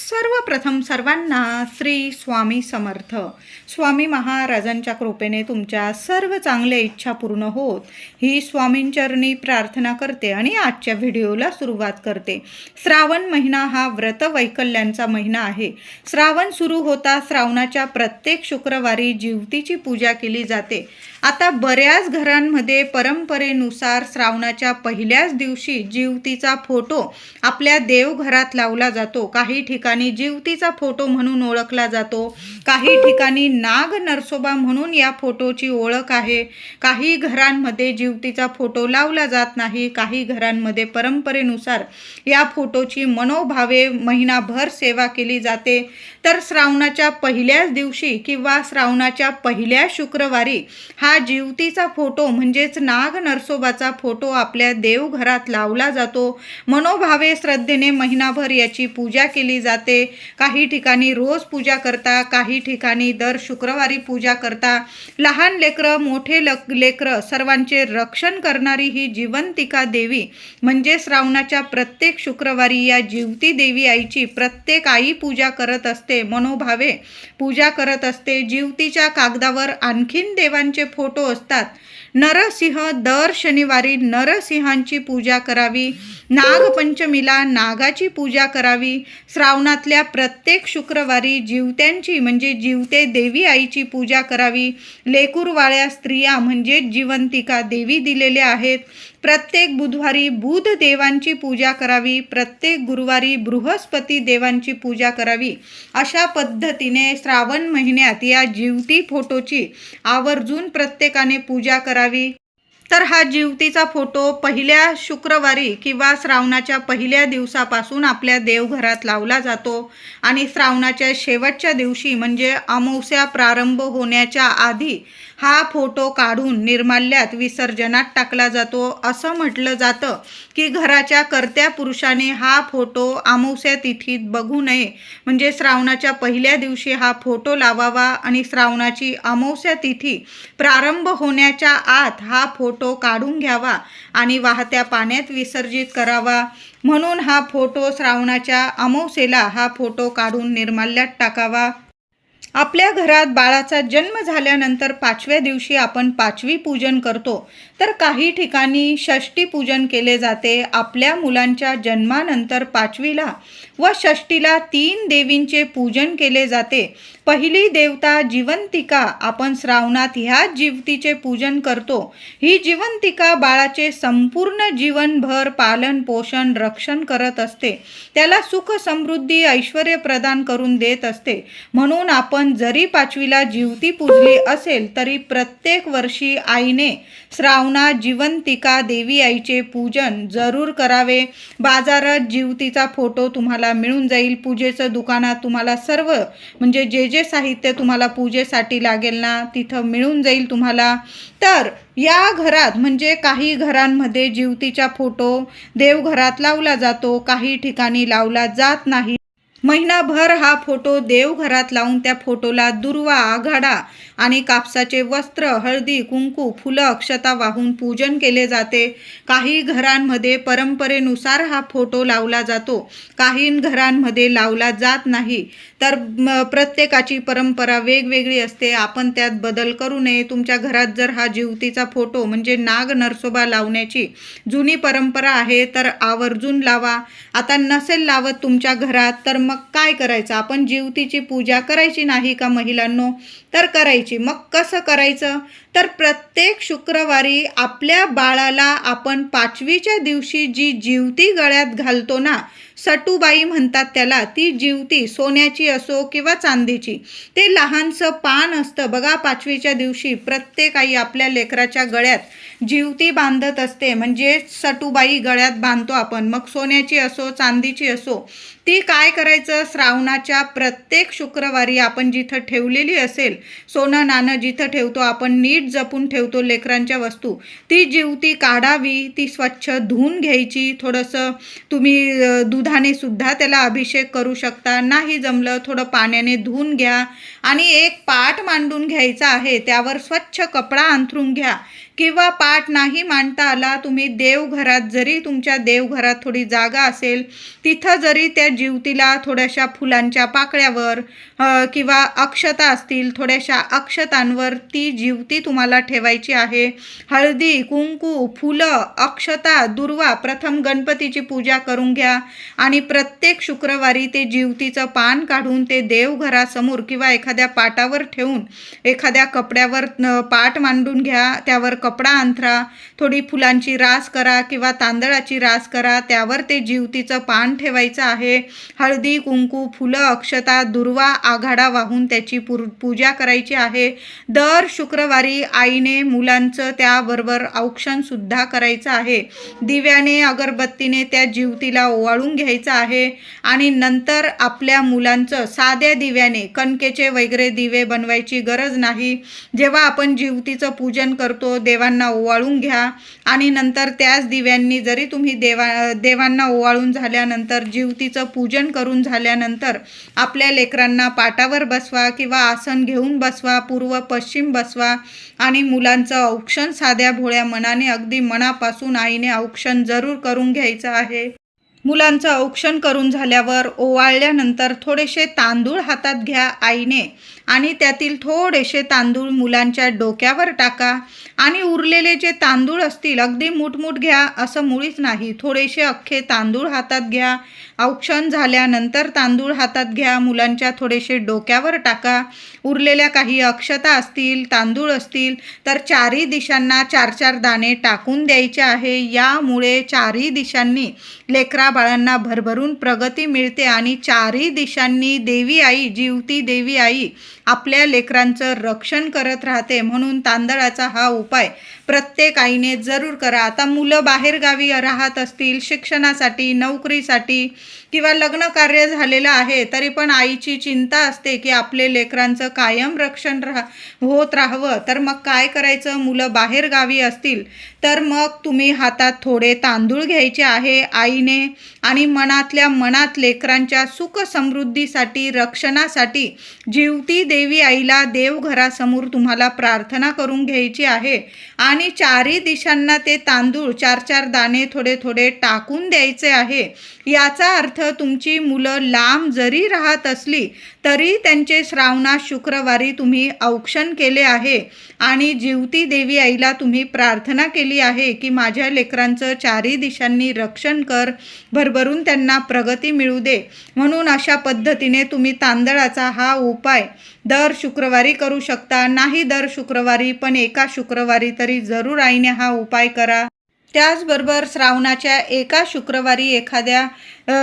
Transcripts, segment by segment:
सर्वप्रथम सर्वांना श्री स्वामी समर्थ. स्वामी महाराजांच्या कृपेने तुमच्या सर्व चांगल्या इच्छा पूर्ण होत ही स्वामींचरणी प्रार्थना करते आणि आजच्या व्हिडिओला सुरुवात करते. श्रावण महिना हा व्रत वैकल्यांचा महिना आहे. श्रावण सुरू होता श्रावणाच्या प्रत्येक शुक्रवारी जिवतीची पूजा केली जाते. आता बऱ्याच घरांमध्ये परंपरेनुसार श्रावणाच्या पहिल्याच दिवशी जिवतीचा फोटो आपल्या देवघरात लावला जातो. काही ठिकाणी जिवतीचा फोटो म्हणून ओळखला जातो, काही ठिकाणी नाग नरसोबा म्हणून या फोटोची ओळख आहे. काही घरांमध्ये जिवतीचा फोटो लावला जात नाही. काही घरांमध्ये परंपरेनुसार या फोटोची मनोभावे महिनाभर सेवा केली जाते. तर श्रावणाच्या पहिल्याच दिवशी किंवा श्रावणाच्या पहिल्या शुक्रवारी हा जिवतीचा फोटो म्हणजेच नाग नरसोबाचा फोटो आपल्या देवघरात लावला जातो. मनोभावे श्रद्धेने महिनाभर याची पूजा केली जाते. काही ठिकाणी रोज पूजा करता, काही ठिकाणी दर शुक्रवारी पूजा करता. लहान लेकरं मोठे लेकरं सर्वांचे रक्षण करणारी ही जिवंतिका देवी म्हणजे श्रावणाच्या प्रत्येक शुक्रवारी या जिवती देवी आईची प्रत्येक आई पूजा करत असते, मनोभावे पूजा करत असते. जिवतीच्या कागदावर आणखीन देवांचे फोटो असतात. नरसिंह दर शनिवारी नरसिंहांची पूजा करावी. नागपंचमीला नागाची पूजा करावी. श्रावणातल्या प्रत्येक शुक्रवारी जिवत्यांची म्हणजे जिवते देवी आईची पूजा करावी. लेकूरवाळ्या स्त्रिया म्हणजे जिवंतिका देवी दिलेल्या आहेत. प्रत्येक बुधवारी बुध देवांची पूजा करावी. प्रत्येक गुरुवारी बृहस्पती देवांची पूजा करावी. अशा पद्धतीने श्रावण महिन्यात या जिवती फोटोची आवर्जून प्रत्येकाने पूजा करावी. तर हा जिवतीचा फोटो पहिल्या शुक्रवारी किंवा श्रावणाच्या पहिल्या दिवसापासून आपल्या देवघरात लावला जातो आणि श्रावणाच्या शेवटच्या दिवशी म्हणजे अमावस्या प्रारंभ होण्याच्या आधी हा फोटो काढून निर्माल्यात विसर्जनात टाकला जातो. असं म्हटलं जातं की घराच्या कर्त्या पुरुषाने हा फोटो अमावस्या तिथीत बघू नये, म्हणजे श्रावणाच्या पहिल्या दिवशी हा फोटो लावावा आणि श्रावणाची अमावस्या तिथी प्रारंभ होण्याच्या आत हा फोटो काढून घ्यावा आणि वाहत्या पाण्यात विसर्जित करावा. म्हणून हा फोटो श्रावणाच्या अमावस्येला हा फोटो काढून निर्माल्यात टाकावा. आपल्या घरात बाळाचा जन्म झाल्यानंतर 5व्या दिवशी आपण 5वी पूजन करतो, तर काही ठिकाणी षष्ठी पूजन केले जाते. आपल्या मुलांच्या जन्मानंतर 5वीला व षष्ठीला 3 देवींचे पूजन केले जाते. पहिली देवता जिवंतिका आपण श्रावणात ह्या जिवतीचे पूजन करतो. ही जिवंतिका बाळाचे संपूर्ण जीवनभर पालन पोषण रक्षण करत असते. त्याला सुख समृद्धी ऐश्वर्य प्रदान करून देत असते. म्हणून आपण जरी 5वीला जिवती पूजली असेल तरी प्रत्येक वर्षी आईने श्रावणात जिवंतिका देवी आईचे पूजन जरूर करावे. बाजारात जिवतीचा फोटो तुम्हाला मिळून जाईल. पूजेचं दुकानात तुम्हाला सर्व म्हणजे जे साहित्य तुम्हाला पूजेसाठी लागेल ना तिथं मिळून जाईल तुम्हाला. तर या घरात म्हणजे काही घरांमध्ये जिवतीचा फोटो देवघरात लावला जातो, काही ठिकाणी लावला जात नाही. महिनाभर हा फोटो देवघरात लावून त्या फोटोला दुर्वा आघाडा आणि कापसाचे वस्त्र हळदी कुंकू फुलं अक्षता वाहून पूजन केले जाते. काही घरांमध्ये परंपरेनुसार हा फोटो लावला जातो, काही घरांमध्ये लावला जात नाही. तर प्रत्येकाची परंपरा वेगवेगळी असते. आपण त्यात बदल करू नये. तुमच्या घरात जर हा जिवतीचा फोटो म्हणजे नाग नरसोबा लावण्याची जुनी परंपरा आहे तर आवर्जून लावा. आता नसेल लावत तुमच्या घरात तर मग काय करायचं? आपण जिवतीची पूजा करायची नाही का महिलांनो? तर करायची. मग कसं करायचं? तर प्रत्येक शुक्रवारी आपल्या बाळाला आपण 5वीच्या दिवशी जी जिवती गळ्यात घालतो ना, सटुबाई म्हणतात त्याला, ती जिवती सोन्याची असो किंवा चांदीची, ते लहानसं पान असतं बघा. 5वीच्या दिवशी प्रत्येक आई आपल्या लेकराच्या गळ्यात जिवती बांधत असते, म्हणजे सटुबाई गळ्यात बांधतो आपण. मग सोन्याची असो चांदीची असो, ती काय करायचं? श्रावणाच्या प्रत्येक शुक्रवारी आपण जिथं ठेवलेली असेल सोनं नाणं जिथं ठेवतो आपण, नीट जपून ठेवतो लेकरांच्या वस्तू, ती जिवती काढावी. ती स्वच्छ धुवून घ्यायची. थोडंसं तुम्ही दुधाने सुद्धा त्याला अभिषेक करू शकता. नाही जमलं थोडं पाण्याने धुवून घ्या आणि एक पाट मांडून घ्यायचा आहे. त्यावर स्वच्छ कपडा अंथरून घ्या. किंवा पाठ नाही मांडता आला, तुम्ही देवघरात जरी तुमच्या देवघरात थोडी जागा असेल तिथं जरी त्या जिवतीला थोड्याशा फुलांच्या पाकळ्यावर किंवा अक्षता असतील थोड्याशा अक्षतांवर ती जिवती तुम्हाला ठेवायची आहे. हळदी, कुंकू, फुलं, अक्षता, दुर्वा प्रथम गणपतीची पूजा करून घ्या आणि प्रत्येक शुक्रवारी ते जिवतीचं पान काढून ते देवघरासमोर किंवा एखाद्या पाटावर ठेवून एखाद्या कपड्यावर पाट मांडून घ्या. त्यावर कपडा अंथरा, थोडी फुलांची रास करा किंवा तांदळाची रास करा, त्यावर ते जिवतीचं पान ठेवायचं आहे. हळदी, कुंकू, फुलं, अक्षता, दुर्वा, आघाडा वाहून त्याची पूजा करायची आहे. दर शुक्रवारी आईने मुलांचं त्याबरोबर औक्षणसुद्धा करायचं आहे. दिव्याने अगरबत्तीने त्या जिवतीला ओवाळून घ्यायचं आहे आणि नंतर आपल्या मुलांचं साध्या दिव्याने, कणकेचे वगैरे दिवे बनवायची गरज नाही. जेव्हा आपण जिवतीचं पूजन करतो देवांना ओवाळून घ्या आणि नंतर त्याच दिव्यांनी जरी तुम्ही देवांना ओवाळून झाल्यानंतर जिवतीचं पूजन करून झाल्यानंतर आपल्या लेकरांना पाटावर बसवा किंवा आसन घेऊन बसवा, पूर्व पश्चिम बसवा आणि मुलांचं औक्षण साध्या भोळ्या मनाने अगदी मनापासून आईने औक्षण जरूर करून घ्यायचं आहे. मुलांचं औक्षण करून झाल्यावर ओवाळल्यानंतर थोडेसे तांदूळ हातात घ्या आईने आणि त्यातील थोडेसे तांदूळ मुलांच्या डोक्यावर टाका आणि उरलेले जे तांदूळ असतील अगदी मुठमुठ घ्या, असं मुळीच नाही, थोडेसे अख्खे तांदूळ हातात घ्या. औक्षण झाल्यानंतर तांदूळ हातात घ्या, मुलांच्या थोडेसे डोक्यावर टाका. उरलेल्या काही अक्षता असतील, तांदूळ असतील तर चारही दिशांना 4-4 दाणे टाकून द्यायचे आहे. यामुळे चारही दिशांनी लेकरा बाळांना भरभरून प्रगती मिळते आणि चारही दिशांनी देवी आई, जिवती देवी आई आपल्या लेकरांचं रक्षण करत राहते. म्हणून तांदळाचा हा उपाय प्रत्येक आईने जरूर करा. आता मुलं बाहेरगावी राहत असतील, शिक्षणासाठी, नोकरीसाठी किंवा लग्न कार्य झालेलं आहे तरी पण आईची चिंता असते की आपले लेकरांचं कायम रक्षण होत राहावं. तर मग काय करायचं, मुलं बाहेरगावी असतील तर मग तुम्ही हातात थोडे तांदूळ घ्यायचे आहे आईने आणि मनातल्या मनात लेकरांच्या सुख समृद्धीसाठी, रक्षणासाठी जिवती देवी आईला देवघरासमोर तुम्हाला प्रार्थना करून घ्यायची आहे आणि चारही दिशांना ते तांदूळ 4-4 दाणे थोडे थोडे टाकून द्यायचे आहे. याचा अर्थ तुमची मुलं लांब जरी राहत असली तरी त्यांचे श्रावणात शुक्रवारी तुम्ही औक्षण केले आहे आणि जिवती देवी आईला तुम्ही प्रार्थना केली आहे की माझ्या लेकरांचं चारही दिशांनी रक्षण कर, भरभरून त्यांना प्रगती मिळू दे. म्हणून अशा पद्धतीने तुम्ही तांदळाचा हा उपाय दर शुक्रवारी करू शकता. नाही दर शुक्रवारी पण एका शुक्रवारी तरी जरूर आईने हा उपाय करा. त्याचबरोबर श्रावणाच्या एका शुक्रवारी एखाद्या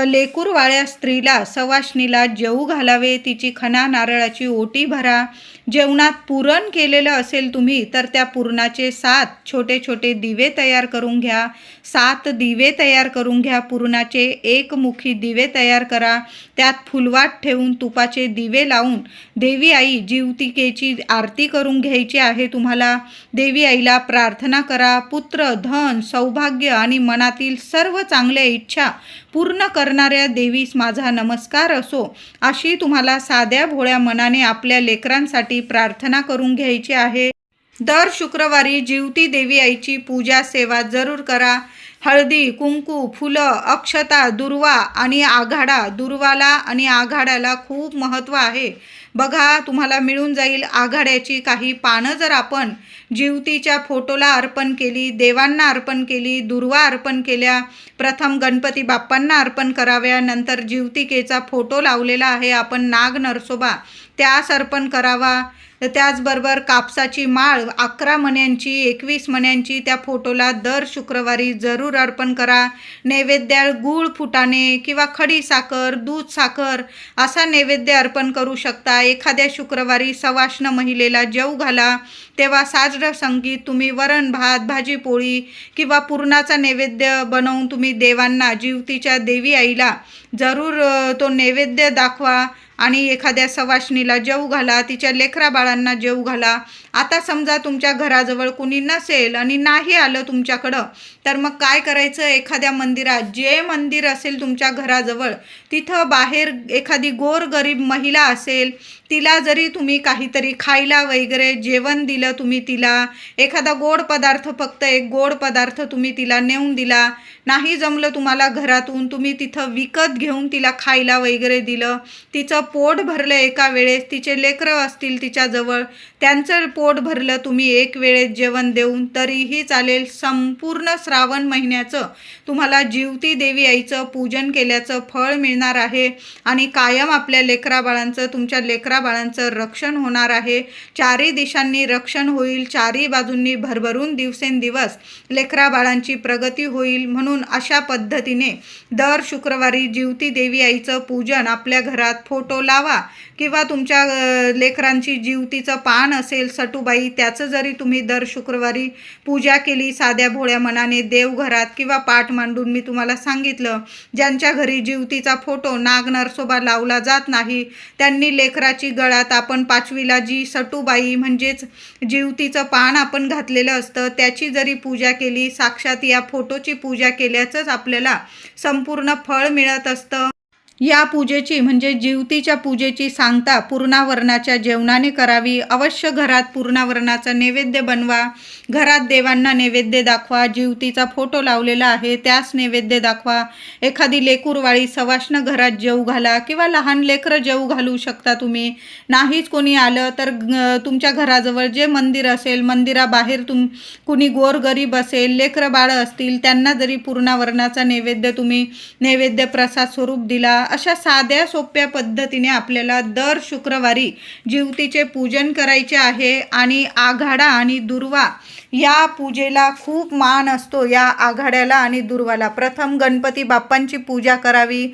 लेकूरवाळ्या स्त्रीला, सवाष्णीला जेवू घालावे, तिची खणा नारळाची ओटी भरा. जेवणात पुरण केलेलं असेल तुम्ही तर त्या पुरणाचे 7 छोटे छोटे दिवे तयार करून घ्या. 7 दिवे तयार करून घ्या. पुरणाचे एकमुखी दिवे तयार करा. त्यात फुलवात ठेवून तुपाचे दिवे लावून देवी आई जिवतिकेची आरती करून घ्यायची आहे. तुम्हाला देवी आईला प्रार्थना करा. पुत्र, धन, सौभाग्य आणि मनातील सर्व चांगल्या इच्छा पूर्ण करणाऱ्या देवीस माझा नमस्कार असो, अशी तुम्हाला साध्या भोळ्या मनाने आपल्या लेकरांसाठी प्रार्थना करून घ्यायची आहे. दर शुक्रवारी जिवती देवी आईची पूजा सेवा जरूर करा. हळदी, कुंकू, फुलं, अक्षता, दुर्वा आणि आघाडा. दुर्वाला आणि आघाड्याला खूप महत्त्व आहे. बघा, तुम्हाला मिळून जाईल. आघाड्याची काही पानं जर आपण जिवतीच्या फोटोला अर्पण केली, देवांना अर्पण केली, दुर्वा अर्पण केल्या, प्रथम गणपती बाप्पांना अर्पण कराव्या, नंतर जिवतिकेचा फोटो लावलेला आहे आपण नाग नरसोबा, त्यास अर्पण करावा. त्याचबरोबर कापसाची माळ 11 मण्यांची, 21 मण्यांची त्या फोटोला दर शुक्रवारी जरूर अर्पण करा. नैवेद्य गूळ फुटाणे किंवा खडी साखर, दूध साखर असा नैवेद्य अर्पण करू शकता. एखाद्या शुक्रवारी सवाष्ण महिलेला जेवू घाला, तेव्हा साजरं संगीत तुम्ही वरण भात, भाजी पोळी किंवा पुरणाचा नैवेद्य बनवून तुम्ही देवांना, जिवतीच्या देवी आईला जरूर तो नैवेद्य दाखवा आणि एखाद्या सवाष्णीला जेवू घाला, तिच्या लेकरा बाळांना जेवू घाला. आता समजा तुमच्या घराजवळ कुणी नसेल आणि नाही आलं तुमच्याकडं, तर मग काय करायचं, एखाद्या मंदिरात, जे मंदिर असेल तुमच्या घराजवळ, तिथं बाहेर एखादी गोरगरीब महिला असेल, तिला जरी तुम्ही काहीतरी खायला वगैरे जेवण दिलं, तुम्ही तिला एखादा गोड पदार्थ, फक्त एक गोड पदार्थ तुम्ही तिला नेऊन दिला, नाही जमलं तुम्हाला घरातून, तुम्ही तिथं विकत घेऊन तिला खायला वगैरे दिलं, तिचं पोट भरलं एका वेळेस, तिचे लेकरं असतील तिच्याजवळ, त्यांचं पोट भरलं तुम्ही एक वेळेस जेवण देऊन, तरीही चालेल. संपूर्ण श्रावण महिन्याचं तुम्हाला जिवती देवी आईचं पूजन केल्याचं फळ मिळणार आहे आणि कायम आपल्या लेकराबाळांचं, तुमच्या लेकराबाळांचं रक्षण होणार आहे. चारी दिशांनी रक्षण होईल, चारी बाजूंनी भरभरून दिवसेंदिवस लेकराबाळांची प्रगती होईल. म्हणून अशा पद्धतीने दर शुक्रवारी जिवती देवी आईचं पूजन आपल्या घरात फोटो लावा किंवा तुमच्या लेकरांची जिवतीचं पान असेल सटुबाई, त्याचं जरी तुम्ही दर शुक्रवारी पूजा केली साध्या भोळ्या मनाने देवघरात किंवा पाठ मांडून, मी तुम्हाला सांगितलं, ज्यांच्या घरी जिवतीचा फोटो नाग नरसोबा लावला जात नाही, त्यांनी लेकराची गळ्यात आपण 5वीला जी सटुबाई म्हणजेच जिवतीचं पान आपण घातलेलं असतं त्याची जरी पूजा केली, साक्षात या फोटोची पूजा केल्याचंच आपल्याला संपूर्ण फळ मिळत असतं. या पूजेची म्हणजे जिवतीच्या पूजेची सांगता पूर्णावरणाच्या जेवणाने करावी. अवश्य घरात पूर्णावरणाचा नैवेद्य बनवा, घरात देवांना नैवेद्य दाखवा, जिवतीचा फोटो लावलेला आहे त्यास नैवेद्य दाखवा. एखादी लेकूरवाळी सवाष्ण घरात जेवू घाला किंवा लहान लेकरं जेवू घालू शकता तुम्ही. नाहीच कोणी आलं तर तुमच्या घराजवळ जे मंदिर असेल, मंदिराबाहेर कुणी गोरगरीब असेल, लेकरं बाळं असतील, त्यांना जरी पूर्णावरणाचा नैवेद्य तुम्ही नैवेद्य प्रसाद स्वरूप दिला. अशा साध्या सोप्या पद्धतीने आपल्याला दर शुक्रवारी जिवतीचे पूजन करायचे आहे. आणि आघाडा आणि दुर्वा या पूजेला खूप मान असतो. या आघाड्याला आणि दुर्वाला प्रथम गणपती बाप्पांची पूजा करावी,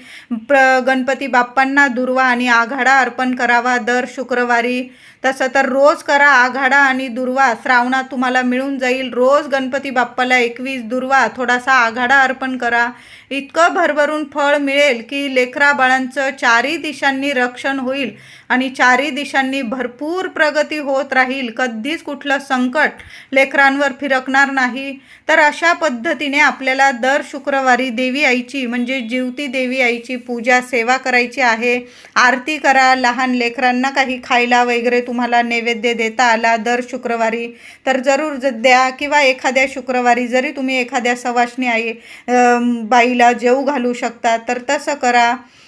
गणपती बाप्पांना दुर्वा आणि आघाडा अर्पण करावा दर शुक्रवारी. तसं तर रोज करा आघाडा आणि दुर्वा, श्रावणात तुम्हाला मिळून जाईल. रोज गणपती बाप्पाला 21 दुर्वा, थोडासा आघाडा अर्पण करा. इतकं भरभरून फळ मिळेल की लेकरा बाळांचं चारी दिशांनी रक्षण होईल आणि चारी दिशांनी भरपूर प्रगती होत राहील. कधीच कुठलं संकट लेकरांवर फिरकणार नाही. तर अशा पद्धतीने आपल्याला दर शुक्रवारी देवी आईची म्हणजे जिवती देवी आईची पूजा सेवा करायची आहे. आरती करा. लहान लेकरांना काही खायला वगैरे तुम्हाला नैवेद्य देता आला दर शुक्रवारी तर जरूर द्या. किंवा एखाद्या शुक्रवारी जरी तुम्ही एखाद्या सवाष्णी बाईला जेवू घालू शकता तर तसं करा.